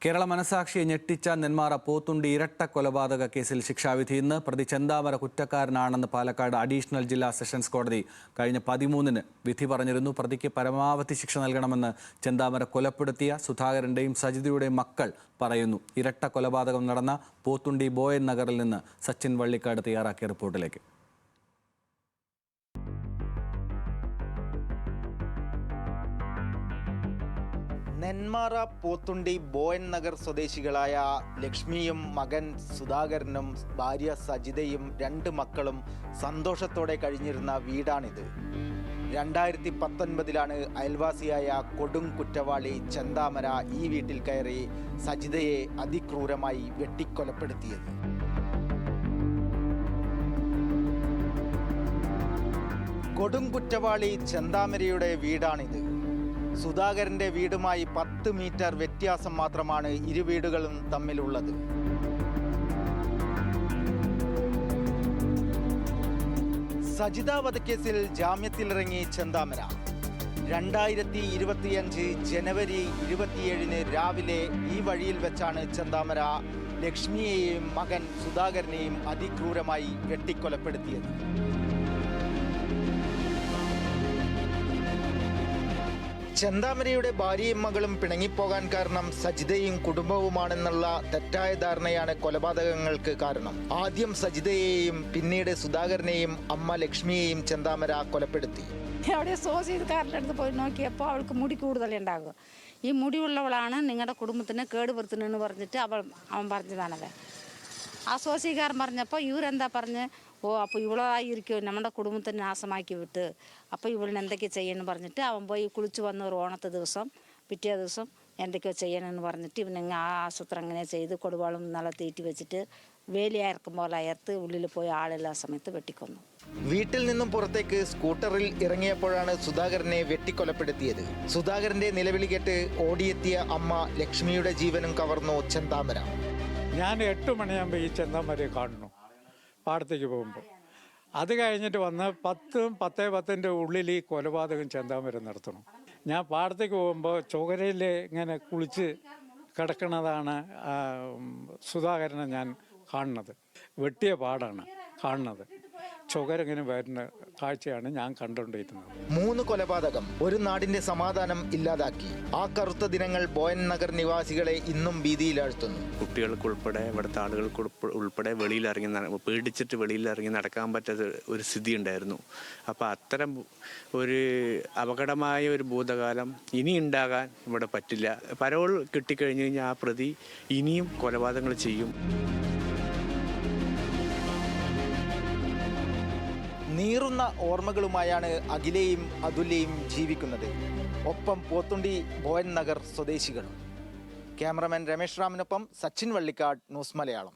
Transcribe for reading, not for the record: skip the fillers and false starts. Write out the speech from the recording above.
കേരള മനസാക്ഷിയെ ഞെട്ടിച്ച നെന്മാറ പോത്തുണ്ടി ഇരട്ട കൊലപാതക കേസിൽ ശിക്ഷാവിധി ഇന്ന്. പ്രതി ചെന്താമര കുറ്റക്കാരനാണെന്ന് പാലക്കാട് അഡീഷണൽ ജില്ലാ സെഷൻസ് കോടതി കഴിഞ്ഞ 13-ന് വിധി പറഞ്ഞിരുന്നു. പ്രതിക്ക് പരമാവധി ശിക്ഷ നൽകണമെന്ന് ചെന്താമര കൊലപ്പെടുത്തിയ സുധാകരന്റെയും സജിതയുടെയും മക്കൾ പറയുന്നു. ഇരട്ട കൊലപാതകം നടന്ന പോത്തുണ്ടി ബോയൻ നഗറിൽ നിന്ന് സച്ചിൻ വള്ളിക്കാട് തയ്യാറാക്കിയ റിപ്പോർട്ടിലേക്ക്. നെന്മാറ പോത്തുണ്ടി ബോയൻ നഗർ സ്വദേശികളായ ലക്ഷ്മിയും മകൻ സുധാകരനും ഭാര്യ സജിതയും 2 മക്കളും സന്തോഷത്തോടെ കഴിഞ്ഞിരുന്ന വീടാണിത്. 2019-ലാണ് അയൽവാസിയായ കൊടും കുറ്റവാളി ചെന്താമര ഈ വീട്ടിൽ കയറി സജിതയെ അതിക്രൂരമായി വെട്ടിക്കൊലപ്പെടുത്തിയത്. കൊടും കുറ്റവാളി ചെന്താമരയുടെ വീടാണിത്. സുധാകരന്റെ വീടുമായി 10 മീറ്റർ വ്യത്യാസം മാത്രമാണ് ഇരു വീടുകളും തമ്മിലുള്ളത്. സജിത വധക്കേസിൽ ജാമ്യത്തിലിറങ്ങി ചെന്താമര 2025 ജനുവരി 27-ന് രാവിലെ ഈ വഴിയിൽ വെച്ചാണ് ചെന്താമര ലക്ഷ്മിയെയും മകൻ സുധാകരനെയും അതിക്രൂരമായി വെട്ടിക്കൊലപ്പെടുത്തിയത്. ചെന്താമരയുടെ ഭാര്യയും മകളും പിണങ്ങിപ്പോകാൻ കാരണം സജിതയും കുടുംബവുമാണെന്നുള്ള തെറ്റായ ധാരണയാണ് കൊലപാതകങ്ങൾക്ക് കാരണം. ആദ്യം സജിതയെയും പിന്നീട് സുധാകരനെയും അമ്മ ലക്ഷ്മിയെയും ചെന്താമര കൊലപ്പെടുത്തി. അവിടെ സോസിക്കാരുടെ അടുത്ത് പോയി നോക്കിയപ്പോൾ അവൾക്ക് മുടി കൂടുതലുണ്ടാകും. ഈ മുടിയുള്ളവളാണ് നിങ്ങളുടെ കുടുംബത്തിന് കേടുവരുത്തുന്നെന്ന് പറഞ്ഞിട്ട് അവൻ പറഞ്ഞതാണത്. ആ സോസിക്കാരൻ പറഞ്ഞപ്പോൾ ഇവരെന്താ പറഞ്ഞ്, അപ്പോൾ ഇവളായിരിക്കും നമ്മുടെ കുടുംബത്തിന് നാശമാക്കി വിട്ട്, അപ്പോൾ ഇവളിന് എന്തൊക്കെ ചെയ്യണമെന്ന് പറഞ്ഞിട്ട് അവൻ പോയി കുളിച്ച് വന്ന ഒരു ഓണത്തെ ദിവസം പിറ്റേ ദിവസം എന്തൊക്കെയോ ചെയ്യണമെന്ന് പറഞ്ഞിട്ട് ഇവനെങ്ങനെ ആ ആസൂത്രം അങ്ങനെ ചെയ്ത് കൊടുവാളും നല്ല തീറ്റി വെച്ചിട്ട് വേലിയർക്കും പോലെ അയർത്ത് ഉള്ളിൽ പോയി ആളെല്ലാ സമയത്ത് വെട്ടിക്കൊന്നു. വീട്ടിൽ നിന്നും പുറത്തേക്ക് സ്കൂട്ടറിൽ ഇറങ്ങിയപ്പോഴാണ് സുധാകരനെ വെട്ടിക്കൊലപ്പെടുത്തിയത്. സുധാകരന്റെ നിലവിളി കേട്ട് ഓടിയെത്തിയ അമ്മ ലക്ഷ്മിയുടെ ജീവനും കവർന്നു ചെന്താമര. ഞാൻ 8 മണിയാകുമ്പോൾ ഈ ചെന്താമരയെ കാണുന്നു പാടത്തേക്ക് പോകുമ്പോൾ. അത് കഴിഞ്ഞിട്ട് വന്ന് 10-10:10 ഉള്ളിൽ ഈ കൊലപാതകം ചെന്താമര നടത്തണം. ഞാൻ പാടത്തേക്ക് പോകുമ്പോൾ ചുവരയിൽ ഇങ്ങനെ കുളിച്ച് കിടക്കുന്നതാണ് സുധാകരനെ ഞാൻ കാണുന്നത്. വെട്ടിയ പാടാണ് കാണുന്നത്. ചുവരിങ്ങനെ വരുന്ന കാഴ്ചയാണ് ഞാൻ കണ്ടുകൊണ്ടിരിക്കുന്നത്. 3 കൊലപാതകം ഒരു നാടിന്റെ സമാധാനം ഇല്ലാതാക്കി. ആ കറുത്ത ദിനങ്ങൾ ബോയൻ നഗർ നിവാസികളെ ഇന്നും ഭീതിയിലാഴ്ത്തുന്നു. കുട്ടികൾക്കുൾപ്പെടെ ഇവിടുത്തെ ആളുകൾക്ക് ഉൾപ്പെടെ പേടിച്ചിട്ട് വെളിയിലിറങ്ങി നടക്കാൻ പറ്റാത്ത ഒരു സ്ഥിതി ഉണ്ടായിരുന്നു. അപ്പോൾ അത്തരം ഒരു അപകടമായ ഒരു ഭൂതകാലം ഇനി ഉണ്ടാകാൻ ഇവിടെ പറ്റില്ല. പരോൾ കിട്ടിക്കഴിഞ്ഞു കഴിഞ്ഞാൽ ആ പ്രതി ഇനിയും കൊലപാതകങ്ങൾ ചെയ്യും. നീറുന്ന ഓർമ്മകളുമായാണ് അഖിലയും അതുല്യയും ജീവിക്കുന്നത്. ഒപ്പം പോത്തുണ്ടി ബോയൻ നഗർ സ്വദേശികളും. ക്യാമറമാൻ രമേശ് റാമിനൊപ്പം സച്ചിൻ വള്ളിക്കാട്, ന്യൂസ് മലയാളം.